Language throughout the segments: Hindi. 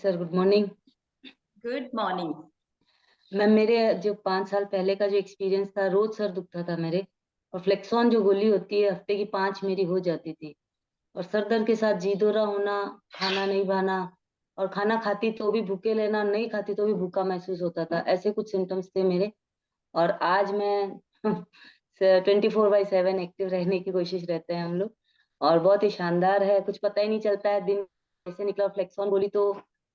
Sir, good morning. Good morning. Ma'am, मेरे जो 5 साल पहले का जो एक्सपीरियंस था, रोज सर दुखता था मेरे। और फ्लेक्सॉन जो गोली होती है, हफ्ते की 5 मेरी हो जाती थी। और सर दर्द के साथ जी दौरा होना, खाना नहीं भाना, और खाना खाती तो भी भूखे लेना, नहीं खाती तो भी भूखा महसूस होता था। ऐसे कुछ सिम्टम्स थे मेरे। और आज मैं 24/7 एक्टिव रहने की कोशिश रहते हैं हम लोग। और बहुत ही शानदार है, कुछ पता ही नहीं चलता है दिन कैसे निकला। फ्लेक्सॉन गोली तो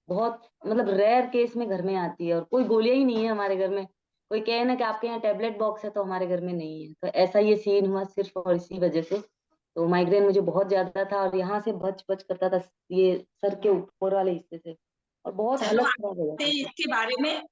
बहुत मतलब रेयर केस में घर में आती है, और कोई गोलियां ही नहीं है हमारे घर में। कोई कहे ना कि आपके यहाँ टैबलेट बॉक्स है, तो हमारे घर में नहीं है। तो ऐसा ये सीन हुआ सिर्फ और इसी वजह से। तो माइग्रेन मुझे बहुत ज्यादा था, और यहाँ से बच बच करता था, ये सर के ऊपर वाले हिस्से से। और बहुत चलो हालत खराब हो आपसे जाती थी। इसके बारे में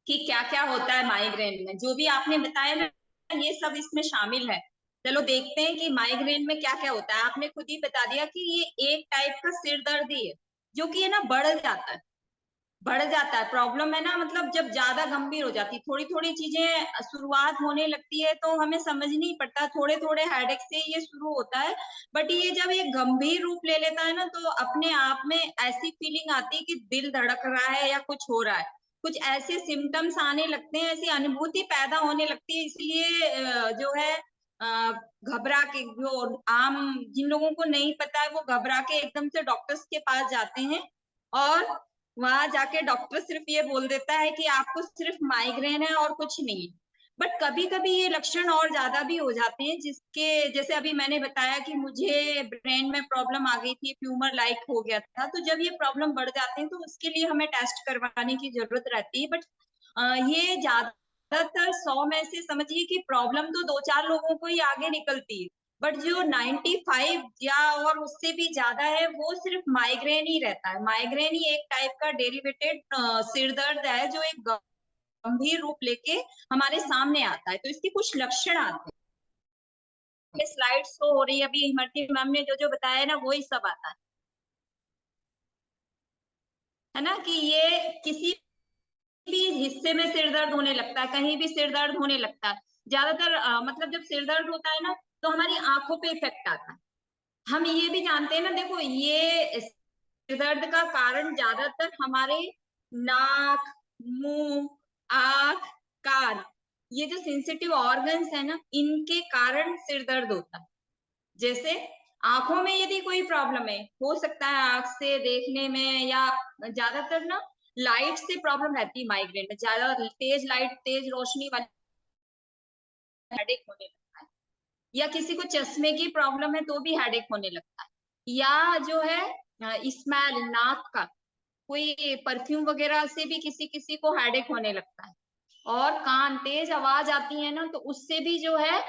कि क्या क्या होता है माइग्रेन में, जो भी आपने बताया ना, ये सब इसमें शामिल है। चलो देखते हैं कि माइग्रेन में क्या क्या होता है। आपने खुद ही बता दिया कि ये एक टाइप का सिर दर्द ही है, जो कि है ना बढ़ जाता है। प्रॉब्लम है ना, मतलब जब ज्यादा गंभीर हो जाती है, थोड़ी थोड़ी चीजें शुरुआत होने लगती है तो हमें समझ नहीं पड़ता, थोड़े थोड़े हेडेक से ये शुरू होता है। बट ये जब ये गंभीर रूप ले लेता है ना, तो अपने आप में ऐसी फीलिंग आती है कि दिल धड़क रहा है या कुछ हो रहा है, कुछ ऐसे सिम्टम्स आने लगते हैं, ऐसी अनुभूति पैदा होने लगती है। इसलिए जो है घबरा के, जो आम जिन लोगों को नहीं पता है, वो घबरा के एकदम से डॉक्टर्स के पास जाते हैं। और वहां जाके डॉक्टर सिर्फ ये बोल देता है कि आपको सिर्फ माइग्रेन है और कुछ नहीं। बट कभी कभी ये लक्षण और ज्यादा भी हो जाते हैं, जिसके जैसे अभी मैंने बताया कि मुझे ब्रेन में प्रॉब्लम आ गई थी, ट्यूमर लाइक हो गया था। तो जब ये प्रॉब्लम बढ़ जाते हैं तो उसके लिए हमें टेस्ट करवाने की जरूरत रहती है। बट ये ज्यादातर 100 में से समझिए कि प्रॉब्लम तो 2-4 लोगों को ही आगे निकलती है। बट जो 95 या और उससे भी ज्यादा है, वो सिर्फ माइग्रेन ही रहता है। माइग्रेन ही एक टाइप का डेरिवेटेड सिर दर्द है, जो एक गंभीर रूप लेके हमारे सामने आता है। तो इसके कुछ लक्षण आते हैं। स्लाइड शो हो रही है अभी, इमरती मैम ने जो जो बताया है ना, वही सब आता है ना, कि ये किसी भी हिस्से में सिर दर्द होने लगता है, कहीं भी सिर दर्द होने लगता है। ज्यादातर मतलब जब सिर दर्द होता है ना, तो हमारी आंखों पे इफेक्ट आता है। हम ये भी जानते हैं ना, देखो ये सिर दर्द का कारण ज्यादातर हमारे नाक, मुंह, आंख, कान, ये जो सेंसिटिव ऑर्गन्स है ना, इनके कारण सिर दर्द होता है। जैसे आंखों में यदि कोई प्रॉब्लम है, हो सकता है आंख से देखने में, या ज्यादातर ना लाइट से प्रॉब्लम रहती है माइग्रेन में। ज्यादा तेज लाइट, तेज रोशनी वाली हेडेक होने लगता है। या किसी को चश्मे की प्रॉब्लम है तो भी हेडेक होने लगता है। या जो है स्मेल, नाक का कोई परफ्यूम वगैरह से भी किसी किसी को हेडेक होने लगता है। और कान, तेज आवाज आती है ना, तो उससे भी जो है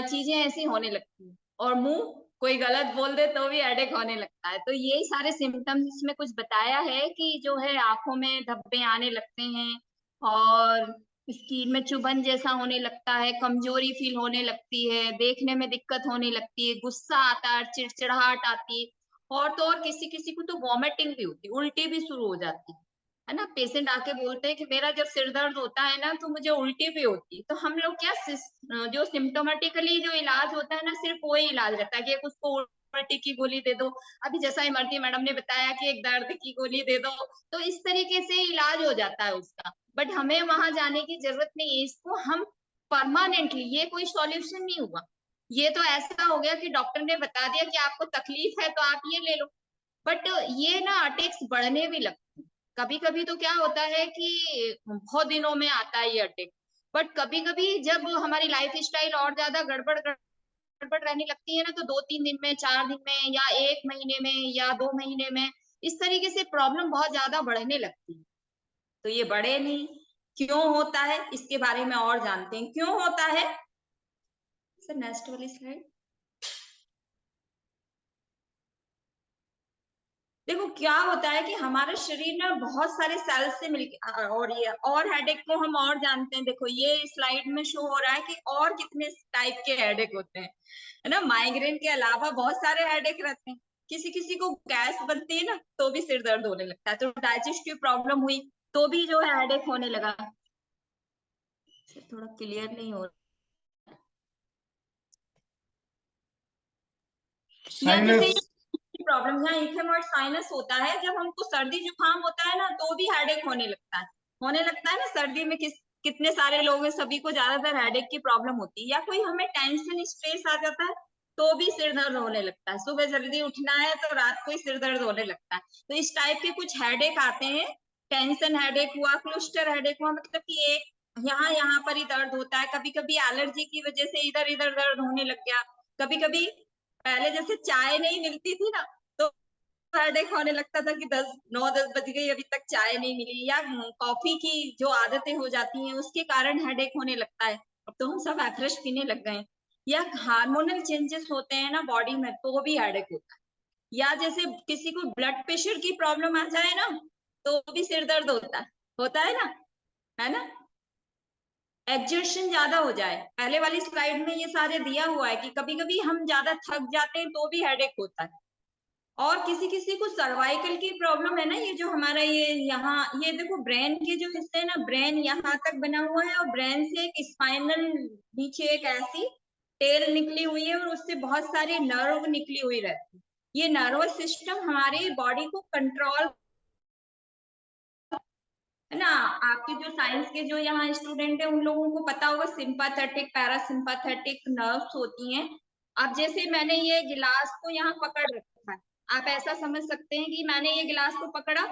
चीजें ऐसी होने लगती है। और मुंह, कोई गलत बोल दे तो भी हेडेक होने लगता है। तो यही सारे सिम्टम्स इसमें कुछ बताया है कि जो है आंखों में धब्बे आने लगते हैं, और स्किन में चुभन जैसा होने लगता है, कमजोरी फील होने लगती है, देखने में दिक्कत होने लगती है, गुस्सा आता है, चिड़चिड़ाहट आती है। और तो और किसी किसी को तो वॉमिटिंग भी होती है, उल्टी भी शुरू हो जाती है ना। पेशेंट आके बोलते हैं कि मेरा जब सिर दर्द होता है ना, तो मुझे उल्टी भी होती है। तो हम लोग क्या जो सिम्टोमेटिकली जो इलाज होता है ना, सिर्फ वही इलाज रहता है कि एक उसको उल्टी की गोली दे दो, अभी जैसा इमरती मैडम ने बताया कि एक दर्द की गोली दे दो, तो इस तरीके से इलाज हो जाता है उसका। बट हमें वहां जाने की जरूरत नहीं है। इसको हम परमानेंटली, ये कोई सॉल्यूशन नहीं हुआ। ये तो ऐसा हो गया कि डॉक्टर ने बता दिया कि आपको तकलीफ है तो आप ये ले लो। बट ये ना अटैक्स बढ़ने भी लगते हैं। कभी कभी तो क्या होता है कि बहुत दिनों में आता है ये अटैक। बट कभी कभी जब हमारी लाइफ स्टाइल और ज्यादा गड़बड़ गड़बड़ रहने लगती है ना, तो 2-3 दिन में, 4 दिन में, या 1 महीने में, या 2 महीने में, इस तरीके से प्रॉब्लम बहुत ज्यादा बढ़ने लगती है। तो ये बढ़े नहीं, क्यों होता है इसके बारे में और जानते हैं, क्यों होता है। सर नेक्स्ट वाली स्लाइड। देखो क्या होता है कि हमारा शरीर ना बहुत सारे सेल्स से मिलके, और ये और हेडेक को हम और जानते हैं। देखो ये स्लाइड में शो हो रहा है कि और कितने टाइप के हेडेक होते हैं, है ना। माइग्रेन के अलावा बहुत सारे हेडेक रहते हैं। किसी किसी को गैस बनती है ना, तो भी सिर दर्द होने लगता है। तो डाइजेस्टिव प्रॉब्लम हुई तो भी जो है हेडेक होने लगा। थोड़ा क्लियर नहीं हो रहा या जैसे साइनस प्रॉब्लम, यहाँ इथेमॉइड साइनस होता है, जब हमको सर्दी जुकाम होता है ना तो भी हेडेक होने लगता है ना। सर्दी में कितने सारे लोग हैं, सभी को ज्यादातर हेडेक की प्रॉब्लम होती है, या कोई हमें टेंशन स्ट्रेस आ जाता है तो भी सिर दर्द होने लगता है। सुबह जल्दी उठना है तो रात को ही सिर दर्द होने लगता है। तो इस टाइप के कुछ हेडेक आते हैं। टेंशन हेडेक हुआ, क्लस्टर हेडेक हुआ, मतलब कि एक यहाँ पर ही दर्द होता है। कभी कभी एलर्जी की वजह से इधर इधर दर्द होने लग गया। कभी कभी पहले जैसे चाय नहीं मिलती थी ना, तो हेडेक होने लगता था कि 9-10 बज गई, अभी तक चाय नहीं मिली, या कॉफी की जो आदतें हो जाती हैं उसके कारण हेडेक होने लगता है। अब तो हम सब एफ्रेश पीने लग गए हैं। या हार्मोनल चेंजेस होते हैं ना बॉडी में, तो भी हेडेक होता है। या जैसे किसी को ब्लड प्रेशर की प्रॉब्लम आ जाए ना, तो भी सिर दर्द होता है ना, है ना। एक्सर्शन ज्यादा हो जाए, पहले वाली स्लाइड में ये सारे दिया हुआ है कि कभी कभी हम ज्यादा थक जाते हैं तो भी हेडेक होता है। और किसी किसी को सर्वाइकल की प्रॉब्लम है ना, ये जो हमारा ये यहाँ ये देखो ब्रेन के जो हिस्से है ना, ब्रेन यहाँ तक बना हुआ है और ब्रेन से एक स्पाइनल नीचे एक ऐसी टेल निकली हुई है और उससे बहुत सारे नर्व निकली हुई रहती है। ये नर्वस सिस्टम हमारी बॉडी को कंट्रोल, है ना। आपके जो साइंस के जो यहाँ स्टूडेंट है उन लोगों को पता होगा सिंपैथेटिक पैरासिम्पैथेटिक नर्व्स होती हैं। अब जैसे मैंने ये गिलास को यहाँ पकड़ रखा है, आप ऐसा समझ सकते हैं कि मैंने ये गिलास को पकड़ा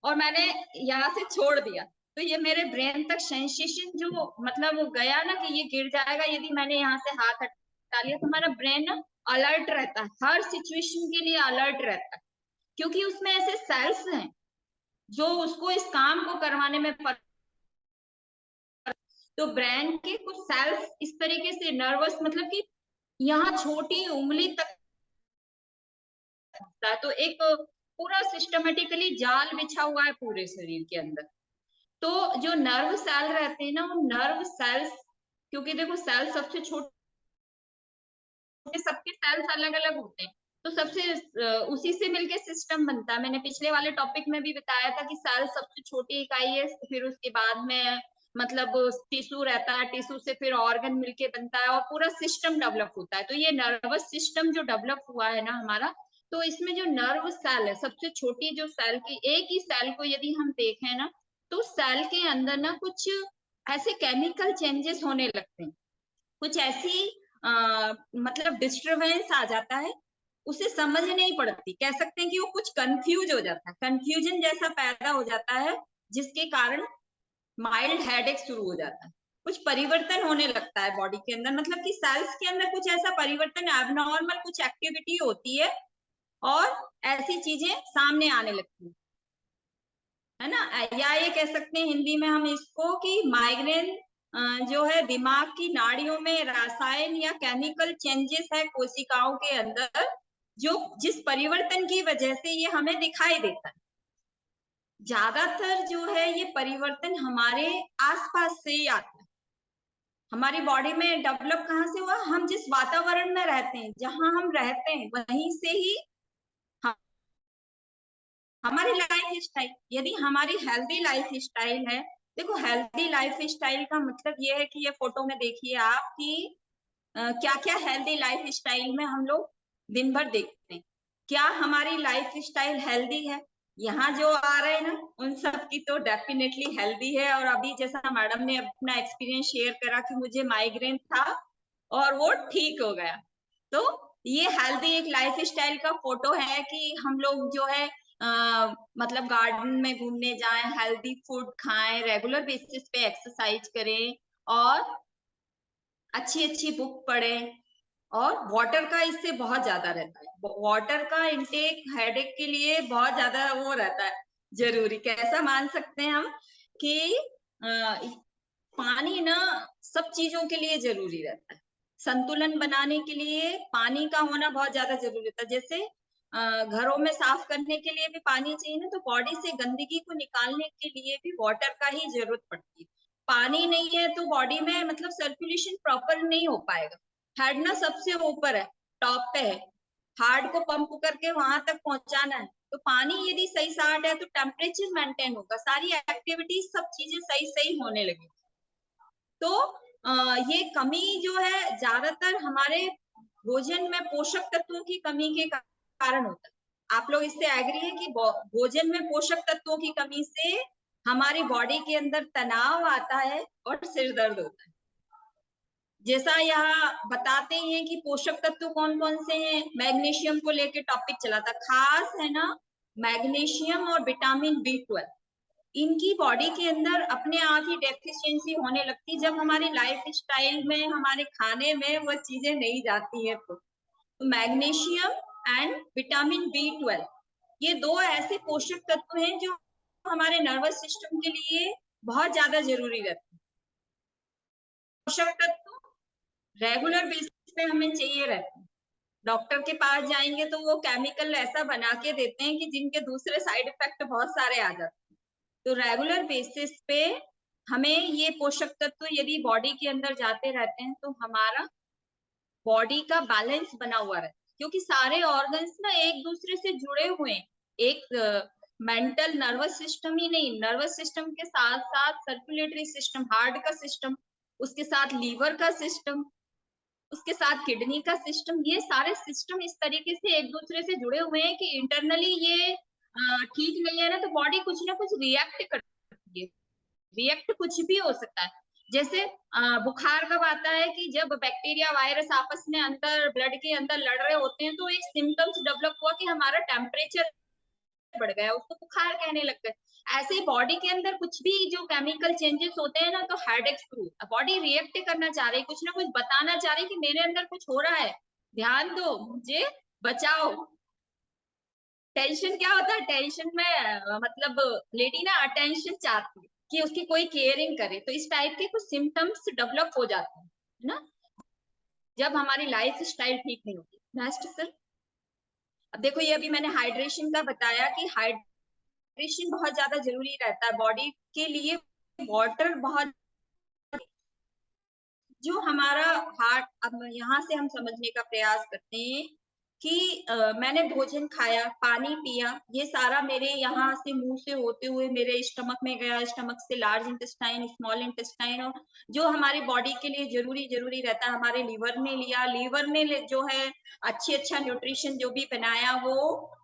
और मैंने यहाँ से छोड़ दिया, तो ये मेरे ब्रेन तक सेंसेशन जो मतलब वो गया ना कि ये गिर जाएगा यदि मैंने यहाँ से हाथ हटा लिया, तो हमारा ब्रेन अलर्ट रहता है, हर सिचुएशन के लिए अलर्ट रहता है, क्योंकि उसमें ऐसे सेल्स हैं जो उसको इस काम को करवाने में तो ब्रेन के कुछ सेल्स इस तरीके से नर्वस, मतलब कि यहाँ छोटी उंगली तक है, तो एक पूरा सिस्टमेटिकली जाल बिछा हुआ है पूरे शरीर के अंदर। तो जो नर्व सेल रहते हैं ना, वो नर्व सेल्स, क्योंकि देखो सेल सबसे छोटे, सबके सेल्स अलग अलग होते हैं, तो सबसे उसी से मिलके सिस्टम बनता है। मैंने पिछले वाले टॉपिक में भी बताया था कि सेल सबसे छोटी इकाई है, फिर उसके बाद में मतलब टिश्यू रहता है, टिश्यू से फिर ऑर्गन मिलके बनता है और पूरा सिस्टम डेवलप होता है। तो ये नर्वस सिस्टम जो डेवलप हुआ है ना हमारा, तो इसमें जो नर्व सेल है, सबसे छोटी जो सेल की, एक ही सेल को यदि हम देखें ना, तो सेल के अंदर ना कुछ ऐसे केमिकल चेंजेस होने लगते हैं, कुछ ऐसी मतलब डिस्टरबेंस आ जाता है, उसे समझ नहीं पड़ती, कह सकते हैं कि वो कुछ कंफ्यूज हो जाता है, कंफ्यूजन जैसा पैदा हो जाता है, जिसके कारण माइल्ड हेडेक शुरू हो जाता है। कुछ परिवर्तन होने लगता है बॉडी के अंदर, मतलब कि सेल्स के अंदर कुछ ऐसा परिवर्तन, एबनॉर्मल कुछ एक्टिविटी होती है और ऐसी चीजें सामने आने लगती है ना। या ये कह सकते हैं हिंदी में हम इसको कि माइग्रेन जो है दिमाग की नाड़ियों में रासायन या केमिकल चेंजेस है कोशिकाओं के अंदर, जो जिस परिवर्तन की वजह से ये हमें दिखाई देता है। ज्यादातर जो है ये परिवर्तन हमारे आसपास से ही आता है। हमारी बॉडी में डेवलप कहाँ से हुआ, हम जिस वातावरण में रहते हैं, जहां हम रहते हैं वहीं से ही हमारी लाइफ स्टाइल, यदि हमारी हेल्दी लाइफ स्टाइल है, देखो हेल्दी लाइफ स्टाइल का मतलब ये है कि ये फोटो में देखिए आप कि क्या क्या हेल्दी लाइफ स्टाइल में हम लोग दिन भर देखते हैं, क्या हमारी लाइफ स्टाइल हेल्दी है। यहाँ जो आ रहे हैं ना उन सब की तो डेफिनेटली हेल्दी है, और अभी जैसा मैडम ने अपना एक्सपीरियंस शेयर करा कि मुझे माइग्रेन था और वो ठीक हो गया, तो ये हेल्दी एक लाइफ स्टाइल का फोटो है कि हम लोग जो है मतलब गार्डन में घूमने जाएं, हेल्दी फूड खाएं, रेगुलर बेसिस पे एक्सरसाइज करें और अच्छी अच्छी बुक पढ़ें, और वाटर का इससे बहुत ज्यादा रहता है, वाटर का इंटेक हेडेक के लिए बहुत ज्यादा वो रहता है जरूरी। कैसा मान सकते हैं हम कि पानी ना सब चीजों के लिए जरूरी रहता है, संतुलन बनाने के लिए पानी का होना बहुत ज्यादा जरूरी होता है। जैसे घरों में साफ करने के लिए भी पानी चाहिए ना, तो बॉडी से गंदगी को निकालने के लिए भी वाटर का ही जरूरत पड़ती है। पानी नहीं है तो बॉडी में मतलब सर्कुलेशन प्रॉपर नहीं हो पाएगा। हेड ना सबसे ऊपर है, टॉप पे है, हार्ट को पंप करके वहां तक पहुंचाना है, तो पानी यदि सही साठ है तो टेम्परेचर मेंटेन होगा, सारी एक्टिविटीज सब चीजें सही सही होने लगी। तो ये कमी जो है ज्यादातर हमारे भोजन में पोषक तत्वों की कमी के कारण होता है। आप लोग इससे एग्री है कि भोजन में पोषक तत्वों की कमी से हमारी बॉडी के अंदर तनाव आता है और सिर दर्द होता है। जैसा यहाँ बताते हैं कि पोषक तत्व कौन कौन से हैं, मैग्नीशियम को लेके टॉपिक चला था, खास है ना मैग्नीशियम और विटामिन B12, इनकी बॉडी के अंदर अपने आप ही डेफिशिएंसी होने लगती जब हमारी लाइफ स्टाइल में, हमारे खाने में वो चीजें नहीं जाती है। तो मैग्नीशियम एंड विटामिन B12 ये दो ऐसे पोषक तत्व हैं जो हमारे नर्वस सिस्टम के लिए बहुत ज्यादा जरूरी रहते हैं। पोषक तत्व रेगुलर बेसिस पे हमें चाहिए रहते हैं। डॉक्टर के पास जाएंगे तो वो केमिकल ऐसा बना के देते हैं कि जिनके दूसरे साइड इफेक्ट बहुत सारे आ जाते हैं। तो रेगुलर बेसिस पे हमें ये पोषक तत्व यदि बॉडी के अंदर जाते रहते हैं तो हमारा बॉडी का बैलेंस बना हुआ रहता है, क्योंकि सारे ऑर्गन्स ना एक दूसरे से जुड़े हुए हैं। एक मेंटल नर्वस सिस्टम ही नहीं, नर्वस सिस्टम के साथ साथ सर्कुलेटरी सिस्टम, हार्ट का सिस्टम, उसके साथ लीवर का सिस्टम, उसके साथ किडनी का सिस्टम, ये सारे सिस्टम इस तरीके से एक दूसरे से जुड़े हुए हैं कि इंटरनली ये ठीक नहीं है ना तो बॉडी कुछ ना कुछ रिएक्ट करती है। रिएक्ट कुछ भी हो सकता है। जैसे बुखार कब आता है कि जब बैक्टीरिया वायरस आपस में अंदर ब्लड के अंदर लड़ रहे होते हैं, तो एक सिम्टम्स डेवलप हुआ कि हमारा टेम्परेचर बढ़ गया, उसको बुखार कहने लग गए। ऐसे ही बॉडी के अंदर कुछ भी जो केमिकल चेंजेस होते हैं ना, तो हेडेक शुरू, बॉडी रिएक्ट करना चाह रही, कुछ ना कुछ बताना चाह रही कि मेरे अंदर कुछ हो रहा है, ध्यान दो, मुझे बचाओ। टेंशन क्या होता है, टेंशन में मतलब लेडी ना अटेंशन चाहती है कि उसकी कोई केयरिंग करे, तो इस टाइप के कुछ सिम्टम्स डेवलप हो जाते हैं ना, जब हमारी लाइफ स्टाइल ठीक नहीं होती। Next sir. अब देखो ये अभी मैंने हाइड्रेशन का बताया कि हाइड्रेशन बहुत ज्यादा जरूरी रहता है बॉडी के लिए। वाटर बहुत, जो हमारा हार्ट, अब यहाँ से हम समझने का प्रयास करते हैं कि मैंने भोजन खाया, पानी पिया, ये सारा मेरे यहाँ से मुंह से होते हुए मेरे स्टमक में गया, स्टमक से लार्ज इंटेस्टाइन, स्मॉल इंटेस्टाइन, और जो हमारी बॉडी के लिए जरूरी रहता है हमारे लीवर ने लिया, लीवर ने जो है अच्छा न्यूट्रिशन जो भी बनाया वो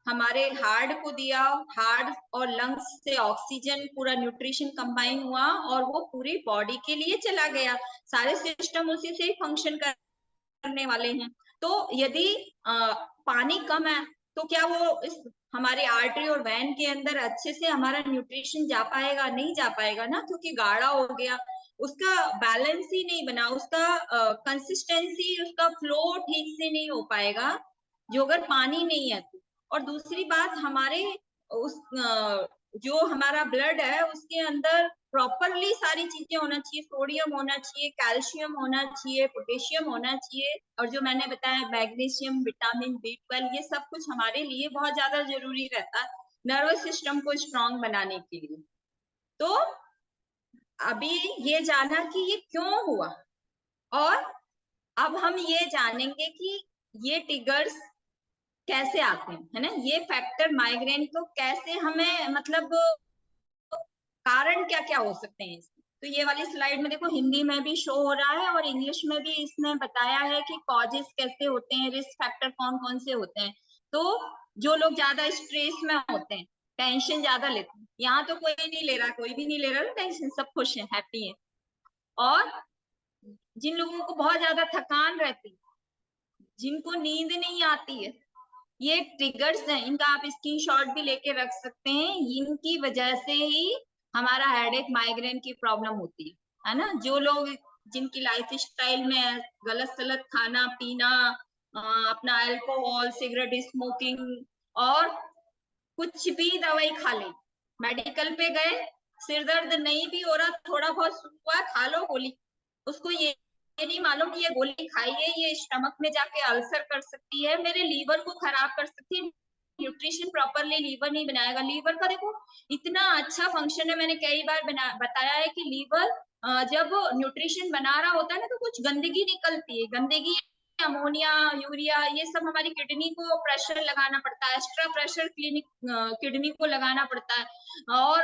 हमारे हार्ट को दिया, हार्ट और लंग्स से ऑक्सीजन पूरा न्यूट्रिशन कंबाइन हुआ और वो पूरी बॉडी के लिए चला गया। सारे सिस्टम उसी से फंक्शन करने वाले हैं। तो यदि पानी कम है तो क्या वो इस हमारे आर्टरी और वैन के अंदर अच्छे से हमारा न्यूट्रिशन जा पाएगा? नहीं जा पाएगा ना, क्योंकि गाढ़ा हो गया, उसका बैलेंस ही नहीं बना, उसका कंसिस्टेंसी, उसका फ्लो ठीक से नहीं हो पाएगा जो अगर पानी नहीं है तो। और दूसरी बात, हमारे उस जो हमारा ब्लड है उसके अंदर प्रॉपरली सारी चीजें होना चाहिए, सोडियम होना चाहिए, कैल्शियम होना चाहिए, पोटेशियम होना चाहिए, और जो मैंने बताया मैग्नीशियम, विटामिन B12, ये सब कुछ हमारे लिए बहुत ज्यादा जरूरी रहता है नर्वस सिस्टम को स्ट्रांग बनाने के लिए। तो अभी ये जाना कि ये क्यों हुआ, और अब हम ये जानेंगे कि ये ट्रिगर्स कैसे आते हैं, है ना, ये फैक्टर माइग्रेन को कैसे हमें मतलब कारण क्या क्या हो सकते हैं इसके। तो ये वाली स्लाइड में देखो हिंदी में भी शो हो रहा है और इंग्लिश में भी इसने बताया है कि कॉजेस कैसे होते हैं, रिस्क फैक्टर कौन कौन से होते हैं। तो जो लोग ज्यादा स्ट्रेस में होते हैं, टेंशन ज्यादा लेते हैं, यहाँ तो कोई नहीं ले रहा, कोई भी नहीं ले रहा टेंशन, सब खुश है, हैप्पी है। और जिन लोगों को बहुत ज्यादा थकान रहती है, जिनको नींद नहीं आती है, ये ट्रिगर्स हैं, इनका आप स्क्रीनशॉट भी लेके रख सकते हैं। इनकी वजह से ही हमारा हेडेक, माइग्रेन की प्रॉब्लम होती है ना। जो लोग जिनकी लाइफ स्टाइल में गलत सलत खाना पीना, अपना अल्कोहल, सिगरेट स्मोकिंग, और कुछ भी दवाई खा ले, मेडिकल पे गए, सिर दर्द नहीं भी हो रहा, थोड़ा बहुत हुआ, खा लो गोली, उसको ये नहीं मालूम कि ये गोली खाई है, ये स्टमक में जाके अल्सर कर सकती है, मेरे लीवर को खराब कर सकती है, न्यूट्रिशन प्रॉपरली लीवर नहीं बनाएगा। लीवर का देखो इतना अच्छा फंक्शन है, मैंने कई बार बताया है कि लीवर जब न्यूट्रिशन बना रहा होता है ना तो कुछ गंदगी निकलती है, गंदगी, अमोनिया, यूरिया, ये सब हमारी किडनी को प्रेशर लगाना पड़ता है, एक्स्ट्रा प्रेशर किडनी को लगाना पड़ता है, और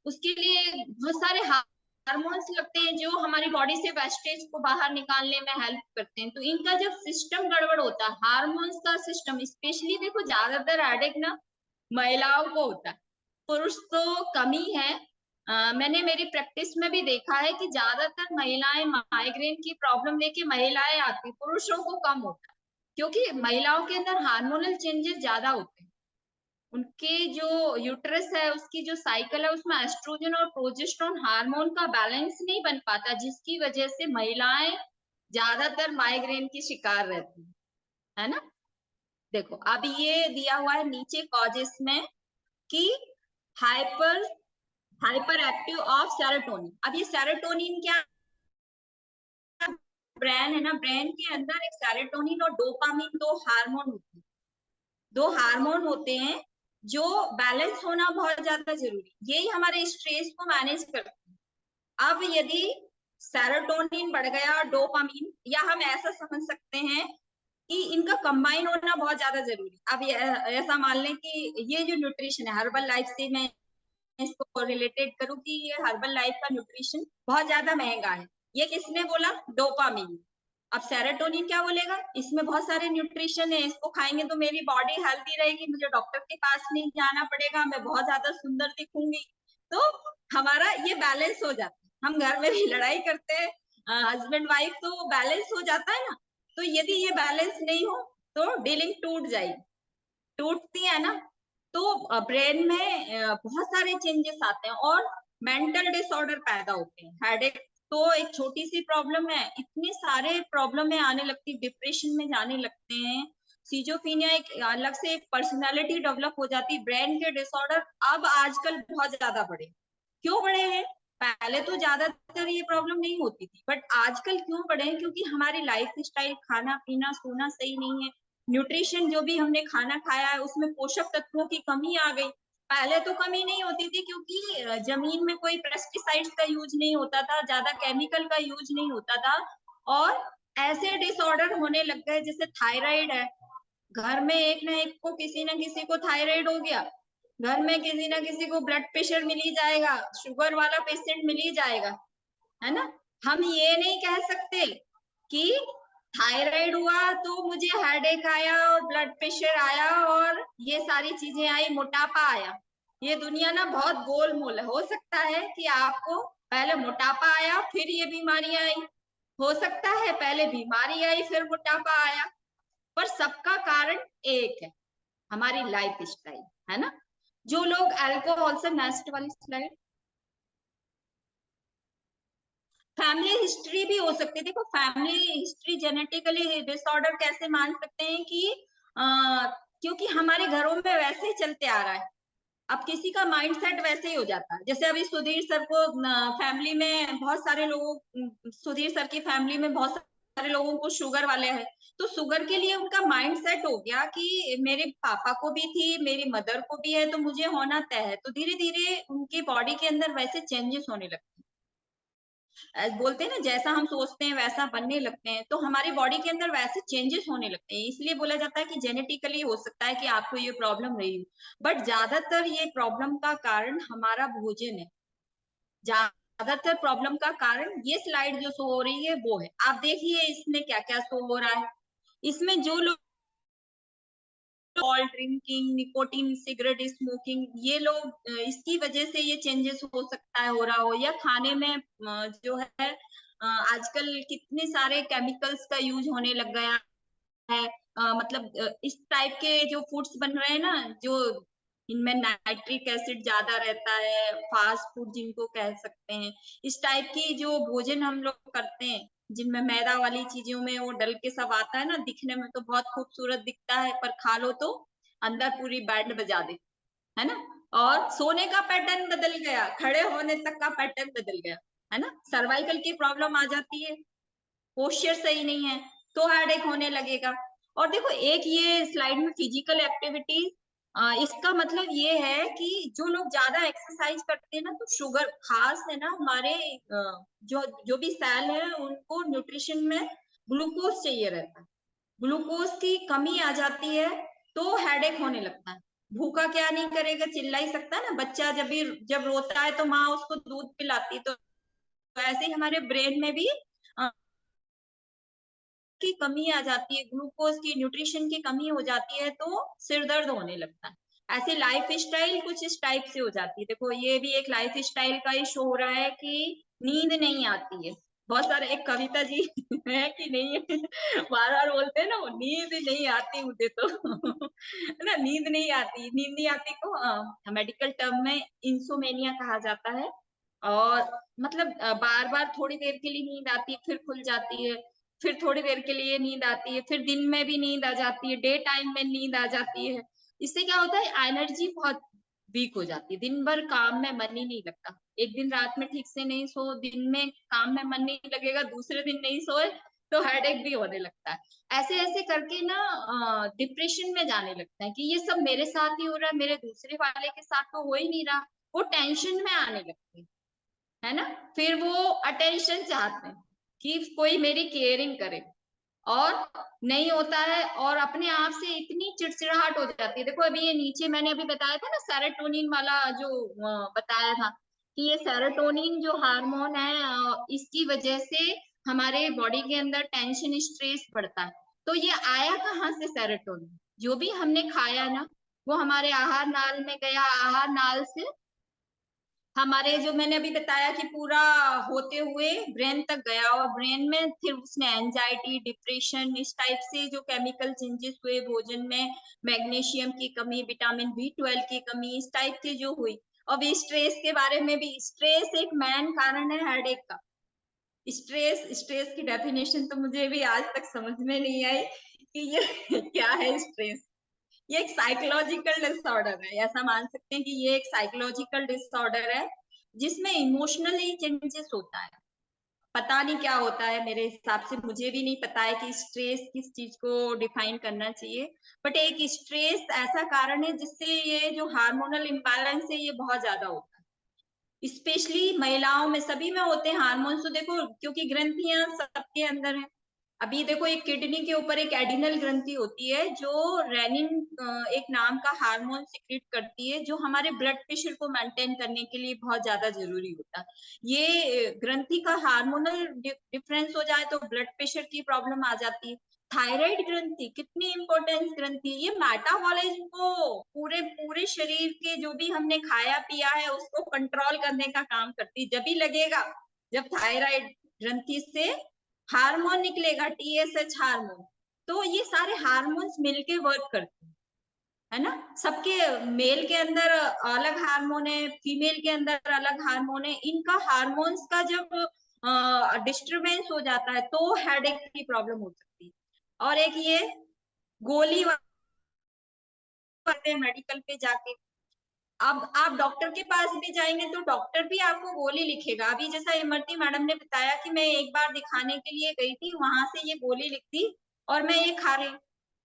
उसके लिए बहुत सारे हार्मोन्स लगते हैं जो हमारी बॉडी से वेस्टेज को बाहर निकालने में हेल्प करते हैं। तो इनका जब सिस्टम गड़बड़ होता है, हार्मोन्स का सिस्टम, स्पेशली देखो ज्यादातर हेडेक ना महिलाओं को होता है, पुरुष तो कम ही है। मैंने मेरी प्रैक्टिस में भी देखा है कि ज्यादातर महिलाएं माइग्रेन की प्रॉब्लम लेके महिलाएं आती, पुरुषों को कम होता है, क्योंकि महिलाओं के अंदर हार्मोनल चेंजेस ज्यादा होते हैं। उनके जो यूट्रस है उसकी जो साइकिल है उसमें एस्ट्रोजन और प्रोजेस्टेरोन हार्मोन का बैलेंस नहीं बन पाता, जिसकी वजह से महिलाएं ज्यादातर माइग्रेन की शिकार रहती है ना। देखो अब ये दिया हुआ है नीचे कॉजेस में कि hyper hyper active of serotonin. अब ये सेरोटोनिन क्या, ब्रेन है ना, ब्रेन के अंदर एक सेरोटोनिन और डोपामिन दो हार्मोन होते हैं जो बैलेंस होना बहुत ज्यादा जरूरी, यही हमारे स्ट्रेस को मैनेज करते हैं। अब यदि सेरोटोनिन बढ़ गया, डोपामिन, या हम ऐसा समझ सकते हैं कि इनका कंबाइन होना बहुत ज्यादा जरूरी। अब ऐसा मान लें कि ये जो न्यूट्रिशन है, हर्बल लाइफ से मैं इसको रिलेटेड करूं कि ये हर्बल लाइफ का न्यूट्रिशन बहुत ज्यादा महंगा है, ये किसने बोला, डोपामिन। अब सेरोटोनिन क्या बोलेगा, इसमें बहुत सारे न्यूट्रिशन है, इसको खाएंगे तो मेरी बॉडी हेल्दी रहेगी, मुझे डॉक्टर के पास नहीं जाना पड़ेगा, मैं बहुत ज्यादा सुंदर दिखूंगी। तो हमारा ये बैलेंस हो जाता है। हम घर में भी लड़ाई करते हैं हस्बैंड वाइफ, तो बैलेंस हो जाता है ना। तो यदि ये बैलेंस नहीं हो तो डीलिंग टूट जाएगी, टूटती है ना। तो ब्रेन में बहुत सारे चेंजेस आते हैं और मेंटल डिसऑर्डर पैदा होते हैं। हेडेक तो एक छोटी सी प्रॉब्लम है, इतने सारे प्रॉब्लम में आने लगती, डिप्रेशन में जाने लगते हैं, सीजोफ्रेनिया एक अलग से एक पर्सनालिटी डेवलप हो जाती। ब्रेन के डिसऑर्डर अब आजकल बहुत ज्यादा बढ़े, क्यों बढ़े हैं, पहले तो ज्यादातर ये प्रॉब्लम नहीं होती थी, बट आजकल क्यों बढ़े हैं, क्योंकि हमारी लाइफ स्टाइल, खाना पीना सोना सही नहीं है, न्यूट्रिशन जो भी हमने खाना खाया है उसमें पोषक तत्वों की कमी आ गई। पहले तो कमी नहीं होती थी क्योंकि जमीन में कोई पेस्टिसाइड्स का यूज नहीं होता था, ज्यादा केमिकल का यूज नहीं होता था, और ऐसे डिसऑर्डर होने लग गए जैसे थायराइड है, घर में एक ना एक को किसी ना किसी को थायराइड हो गया, घर में किसी ना किसी को ब्लड प्रेशर मिल ही जाएगा, शुगर वाला पेशेंट मिल ही जाएगा, है ना। हम ये नहीं कह सकते कि थायराइड हुआ तो मुझे हेडेक आया और ब्लड प्रेशर आया और ये सारी चीजें आई, मोटापा आया। ये दुनिया ना बहुत गोलमोल है, हो सकता है कि आपको पहले मोटापा आया फिर ये बीमारियां आई, हो सकता है पहले बीमारी आई फिर मोटापा आया, पर सबका कारण एक है, हमारी लाइफ स्टाइल, है ना। जो लोग अल्कोहल से, नेक्स्ट वाली स्लाइड, फैमिली हिस्ट्री भी हो सकती है। देखो फैमिली हिस्ट्री जेनेटिकली डिसऑर्डर कैसे मान सकते हैं कि क्योंकि हमारे घरों में वैसे ही चलते आ रहा है, अब किसी का माइंडसेट वैसे ही हो जाता है। जैसे अभी सुधीर सर को फैमिली में बहुत सारे लोगों, सुधीर सर की फैमिली में बहुत सारे लोगों को शुगर वाले हैं, तो शुगर के लिए उनका माइंडसेट हो गया कि मेरे पापा को भी थी, मेरी मदर को भी है, तो मुझे होना तय है। तो धीरे धीरे उनकी बॉडी के अंदर वैसे चेंजेस होने लगते हैं, बोलते हैं ना जैसा हम सोचते हैं वैसा बनने लगते हैं, तो हमारी बॉडी के अंदर वैसे चेंजेस होने लगते हैं। इसलिए बोला जाता है कि जेनेटिकली हो सकता है कि आपको ये प्रॉब्लम रही हो, बट ज्यादातर ये प्रॉब्लम का कारण हमारा भोजन है। ज्यादातर प्रॉब्लम का कारण ये स्लाइड जो शो हो रही है वो है, आप देखिए इसमें क्या क्या शो हो रहा है। इसमें जो लोग alcohol drinking, nicotine, cigarette smoking, ये लोग इसकी वजह से ये चेंजेस हो सकता है, हो रहा हो, या खाने में जो है आजकल कितने सारे केमिकल्स का यूज होने लग गया है। मतलब इस टाइप के जो फूड्स बन रहे हैं ना, जो इनमें नाइट्रिक एसिड ज्यादा रहता है, फास्ट फूड जिनको कह सकते हैं, इस टाइप की जो भोजन हम लोग करते हैं जिनमें मैदा वाली चीजों में वो डल के सब आता है ना, दिखने में तो बहुत खूबसूरत दिखता है, पर खा लो तो अंदर पूरी बैंड बजा दे, है ना। और सोने का पैटर्न बदल गया, खड़े होने तक का पैटर्न बदल गया, है ना। सर्वाइकल की प्रॉब्लम आ जाती है, पोस्चर सही नहीं है तो हेडेक होने लगेगा। और देखो एक ये स्लाइड में फिजिकल एक्टिविटी, इसका मतलब ये है कि जो लोग ज्यादा एक्सरसाइज करते हैं ना, तो शुगर खास है ना, हमारे जो जो भी सेल है उनको न्यूट्रिशन में ग्लूकोज चाहिए रहता है, ग्लूकोज की कमी आ जाती है तो हेडेक होने लगता है। भूखा क्या नहीं करेगा, चिल्ला ही सकता है ना बच्चा, जब रोता है तो माँ उसको दूध पिलाती है, तो ऐसे ही हमारे ब्रेन में भी की कमी आ जाती है, ग्लूकोज की, न्यूट्रिशन की कमी हो जाती है तो सिर दर्द होने लगता है। ऐसे लाइफ स्टाइल कुछ इस टाइप से हो जाती है। देखो ये भी एक लाइफ स्टाइल का ही शो हो रहा है कि नींद नहीं आती है। बहुत सारे, एक कविता जी है कि नहीं बार बार बोलते हैं ना, वो नींद नहीं आती मुझे तो है ना, नींद नहीं आती, नींद नहीं आती को मेडिकल टर्म में इंसोमेनिया कहा जाता है। और मतलब बार बार थोड़ी देर के लिए नींद आती है, फिर खुल जाती है, फिर थोड़ी देर के लिए नींद आती है, फिर दिन में भी नींद आ जाती है, डे टाइम में नींद आ जाती है। इससे क्या होता है, एनर्जी बहुत वीक हो जाती है, दिन भर काम में मन ही नहीं लगता। एक दिन रात में ठीक से नहीं सो, दिन में काम में मन नहीं लगेगा, दूसरे दिन नहीं सोए तो हेडेक भी होने लगता है। ऐसे ऐसे करके ना डिप्रेशन में जाने लगता है कि ये सब मेरे साथ ही हो रहा है, मेरे दूसरे वाले के साथ तो हो ही नहीं रहा। वो टेंशन में आने लगते हैं, है ना। फिर वो अटेंशन चाहते हैं कि कोई मेरी केयरिंग करे, और नहीं होता है, और अपने आप से इतनी चिड़चिड़ाहट हो जाती है। देखो अभी ये नीचे मैंने अभी बताया था ना, सेरोटोनिन वाला जो बताया था कि ये सेरोटोनिन जो हार्मोन है, इसकी वजह से हमारे बॉडी के अंदर टेंशन स्ट्रेस बढ़ता है। तो ये आया कहाँ से सेरोटोनिन? जो भी हमने खाया ना, वो हमारे आहार नाल में गया, आहार नाल से हमारे, जो मैंने अभी बताया कि पूरा होते हुए ब्रेन तक गया, और ब्रेन में फिर उसने एंजाइटी, डिप्रेशन, इस टाइप से जो केमिकल चेंजेस हुए भोजन में, मैग्नीशियम की कमी, विटामिन B12 की कमी, इस टाइप की जो हुई। और स्ट्रेस के बारे में भी, स्ट्रेस एक मेन कारण है हेडेक का। स्ट्रेस, स्ट्रेस की डेफिनेशन तो मुझे भी आज तक समझ में नहीं आई कि ये क्या है स्ट्रेस। ये एक साइकोलॉजिकल डिसऑर्डर है, ऐसा मान सकते हैं कि ये एक साइकोलॉजिकल डिसऑर्डर है जिसमें इमोशनली चेंजेस होता है। पता नहीं क्या होता है, मेरे हिसाब से मुझे भी नहीं पता है कि स्ट्रेस किस चीज को डिफाइन करना चाहिए। बट एक स्ट्रेस ऐसा कारण है जिससे ये जो हार्मोनल इम्बैलेंस है ये बहुत ज्यादा होता है, स्पेशली महिलाओं में। सभी में होते हैं हार्मोन्स तो, देखो क्योंकि ग्रंथियां सबके अंदर है। अभी देखो एक किडनी के ऊपर एक एडिनल ग्रंथि होती है जो रेनिन एक नाम का हार्मोन सिक्रेट करती है, जो हमारे ब्लड प्रेशर को मेंटेन करने के लिए बहुत ज्यादा जरूरी होता है। ये ग्रंथि का हार्मोनल डिफरेंस हो जाए तो ब्लड प्रेशर की प्रॉब्लम आ जाती है। थायराइड ग्रंथि कितनी इंपॉर्टेंट ग्रंथि है, ये मेटाबॉलिज्म को, पूरे पूरे शरीर के जो भी हमने खाया पिया है उसको कंट्रोल करने का काम करती है। जब भी लगेगा जब थायराइड ग्रंथि से हार्मोन निकलेगा, TSH हार्मोन, तो ये सारे हार्मोन्स मिलके वर्क करते हैं, है ना। सबके, मेल के अंदर अलग हार्मोन है, फीमेल के अंदर अलग हार्मोन है। इनका हार्मोन्स का जब डिस्टरबेंस हो जाता है तो हेडेक की प्रॉब्लम हो सकती है। और एक ये गोली वाले मेडिकल पे जाके, अब आप डॉक्टर के पास भी जाएंगे तो डॉक्टर भी आपको गोली लिखेगा। अभी जैसा इमरती मैडम ने बताया कि मैं एक बार दिखाने के लिए गई थी, वहां से ये गोली लिखती और मैं ये खा रही।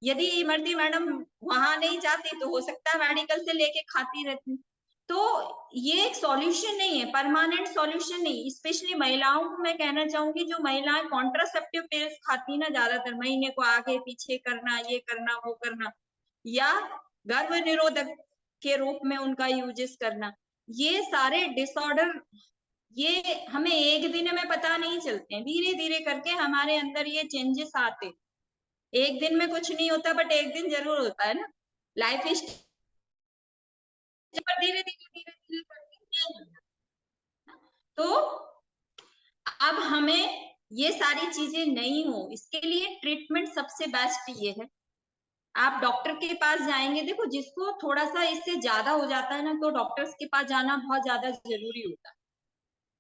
यदि इमरती मैडम वहां नहीं जाती तो हो सकता है मेडिकल से लेके खाती रहती। तो ये एक सॉल्यूशन नहीं है, परमानेंट सॉल्यूशन नहीं। स्पेशली महिलाओं को मैं कहना चाहूंगी, जो महिलाएं कॉन्ट्रासेप्टिव पिल्स खाती ना, ज्यादातर महीने को आगे पीछे करना, ये करना वो करना, या गर्भ निरोधक के रूप में उनका यूजेस करना, ये सारे डिसऑर्डर, ये हमें एक दिन में पता नहीं चलते हैं, धीरे धीरे करके हमारे अंदर ये चेंजेस आते। एक दिन में कुछ नहीं होता बट एक दिन जरूर होता है ना। लाइफ स्टाइल पर धीरे धीरे धीरे धीरे करके चेंज हो जाता है। तो अब हमें ये सारी चीजें नहीं हो, इसके लिए ट्रीटमेंट सबसे बेस्ट ये है, आप डॉक्टर के पास जाएंगे। देखो जिसको थोड़ा सा इससे ज्यादा हो जाता है ना, तो डॉक्टर्स के पास जाना बहुत ज्यादा जरूरी होता है।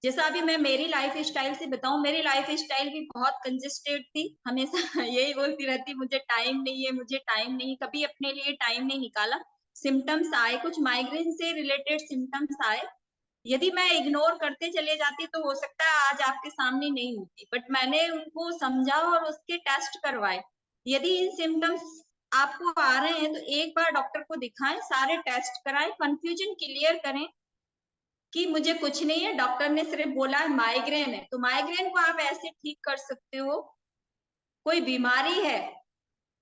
जैसा अभी मैं मेरी लाइफ स्टाइल से बताऊं, मेरी लाइफ स्टाइल भी बहुत कंजेस्टेड थी, हमेशा यही बोलती रहती मुझे टाइम नहीं है, मुझे टाइम नहीं, कभी अपने लिए टाइम नहीं निकाला। सिम्टम्स आए, कुछ माइग्रेन से रिलेटेड सिम्टम्स आए, यदि मैं इग्नोर करते चले जाती तो हो सकता है आज आपके सामने नहीं होती। बट मैंने उनको समझा और उसके टेस्ट करवाए। यदि इन सिम्टम्स आपको आ रहे हैं तो एक बार डॉक्टर को दिखाएं, सारे टेस्ट कराएं, कंफ्यूजन क्लियर करें कि मुझे कुछ नहीं है, डॉक्टर ने सिर्फ बोला है माइग्रेन है, तो माइग्रेन को आप ऐसे ठीक कर सकते हो। कोई बीमारी है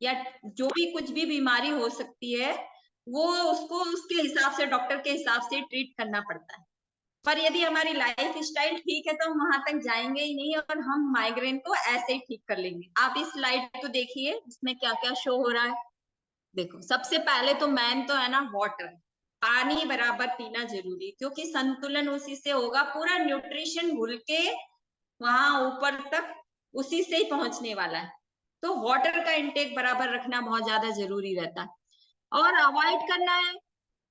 या जो भी कुछ भी बीमारी हो सकती है, वो उसको उसके हिसाब से, डॉक्टर के हिसाब से ट्रीट करना पड़ता है। पर यदि हमारी लाइफ स्टाइल ठीक है तो हम वहां तक जाएंगे ही नहीं और हम माइग्रेन को ऐसे ही ठीक कर लेंगे। आप इस स्लाइड को देखिए, इसमें क्या क्या शो हो रहा है। देखो, सबसे पहले तो मेन तो है ना वाटर, पानी बराबर पीना जरूरी, क्योंकि संतुलन उसी से होगा, पूरा न्यूट्रिशन घुल के वहां ऊपर तक उसी से ही पहुंचने वाला है। तो वाटर का इंटेक बराबर रखना बहुत ज्यादा जरूरी रहता है। और अवॉइड करना है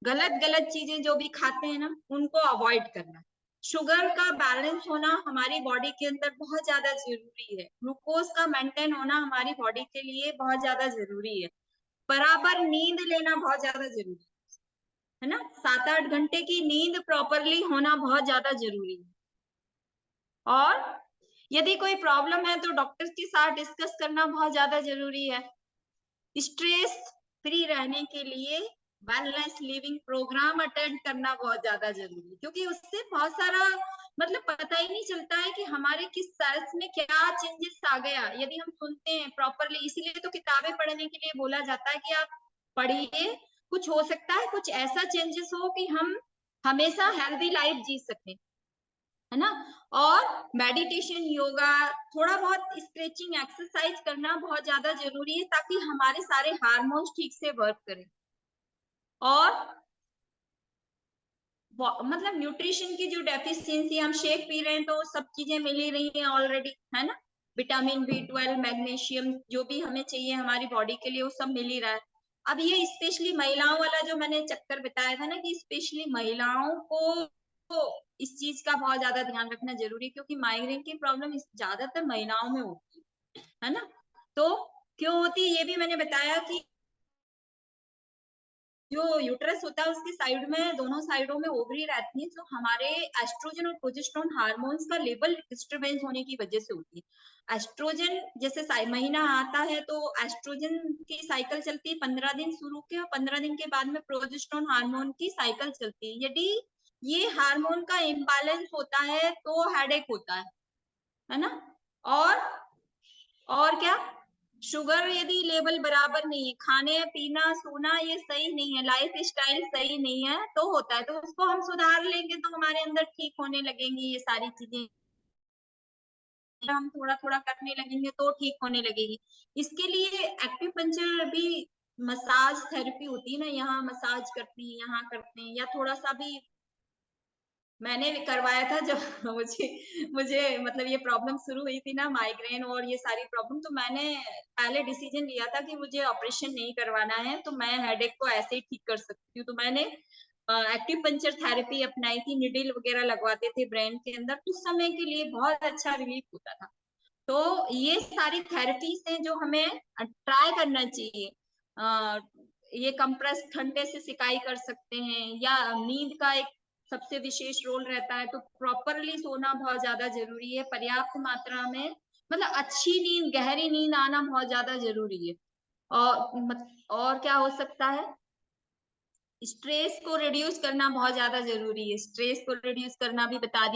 गलत गलत चीजें जो भी खाते हैं ना, उनको अवॉइड करना। शुगर का बैलेंस होना हमारी बॉडी के अंदर बहुत ज्यादा जरूरी है। ग्लूकोज का मेंटेन होना हमारी बॉडी के लिए बहुत ज्यादा जरूरी है। बराबर नींद लेना बहुत ज्यादा जरूरी है ना, 7-8 घंटे की नींद प्रॉपरली होना बहुत ज्यादा जरूरी है। और यदि कोई प्रॉब्लम है तो डॉक्टर के साथ डिस्कस करना बहुत ज्यादा जरूरी है। स्ट्रेस फ्री रहने के लिए वेलनेस लिविंग प्रोग्राम अटेंड करना बहुत ज्यादा जरूरी है, क्योंकि उससे बहुत सारा मतलब पता ही नहीं चलता है कि हमारे किस सेल्स में क्या चेंजेस आ गया यदि हम सुनते हैं प्रॉपरली। इसीलिए तो किताबें पढ़ने के लिए बोला जाता है कि आप पढ़िए, कुछ हो सकता है कुछ ऐसा चेंजेस हो कि हम हमेशा हेल्दी लाइफ जी सकें, है ना। और मेडिटेशन, योगा, थोड़ा बहुत स्ट्रेचिंग एक्सरसाइज करना बहुत ज्यादा जरूरी है, ताकि हमारे सारे हार्मोन्स ठीक से वर्क करें। और मतलब न्यूट्रिशन की जो डेफिशिएंसी, हम शेक पी रहे हैं तो सब चीजें मिल ही रही हैं ऑलरेडी, है ना। विटामिन B12, मैग्नीशियम, जो भी हमें चाहिए हमारी बॉडी के लिए वो सब मिल ही रहा है। अब ये स्पेशली महिलाओं वाला जो मैंने चक्कर बताया था ना, कि स्पेशली महिलाओं को तो इस चीज का बहुत ज्यादा ध्यान रखना जरूरी है, क्योंकि माइग्रेन की प्रॉब्लम ज्यादातर महिलाओं में होती है ना। तो क्यों होती है ये भी मैंने बताया कि जो यूट्रस होता है उसके साइड में, दोनों साइडों में ओवरी रहती है, जो हमारे एस्ट्रोजन और प्रोजेस्टेरोन हार्मोन्स का लेवल डिस्टरबेंस होने की वजह से होती है। एस्ट्रोजन जैसे महीना आता है तो एस्ट्रोजन की साइकिल चलती है 15 दिन शुरू के, और 15 दिन के बाद में प्रोजेस्टेरोन हार्मोन की साइकिल चलती है। यदि ये हार्मोन का इम्बैलेंस होता है तो हेडेक होता है ना। और और क्या, शुगर यदि लेवल बराबर नहीं है, खाने पीना सोना ये सही नहीं है, लाइफ स्टाइल सही नहीं है तो होता है। तो उसको हम सुधार लेंगे तो हमारे अंदर ठीक होने लगेंगी ये सारी चीजें, हम थोड़ा थोड़ा करने लगेंगे तो ठीक होने लगेगी। इसके लिए एक्यूपंक्चर भी, मसाज थेरेपी होती है ना, यहाँ मसाज करते हैं, यहाँ करते हैं, या थोड़ा सा भी मैंने भी करवाया था जब मुझे मुझे मतलब ये प्रॉब्लम शुरू हुई थी ना, माइग्रेन और ये सारी प्रॉब्लम, तो मैंने पहले डिसीजन लिया था कि मुझे ऑपरेशन नहीं करवाना है, तो मैं हेडेक को ऐसे ही ठीक कर सकती हूँ। तो मैंने एक्यूपंक्चर थेरेपी अपनाई थी, निडिल वगैरह लगवाते थे ब्रेन के अंदर, कुछ समय के लिए बहुत अच्छा रिलीफ होता था। तो ये सारी थेरेपीज हैं जो हमें ट्राई करना चाहिए। ये कंप्रेस ठंडे से सिकाई कर सकते हैं, या नींद का एक सबसे विशेष रोल रहता है, तो प्रॉपरली सोना बहुत ज्यादा जरूरी है, पर्याप्त मात्रा में, मतलब अच्छी नींद, गहरी नींद आना बहुत ज्यादा जरूरी है। और क्या हो सकता है, स्ट्रेस को रिड्यूस करना बहुत ज्यादा जरूरी है, स्ट्रेस को रिड्यूस करना भी बता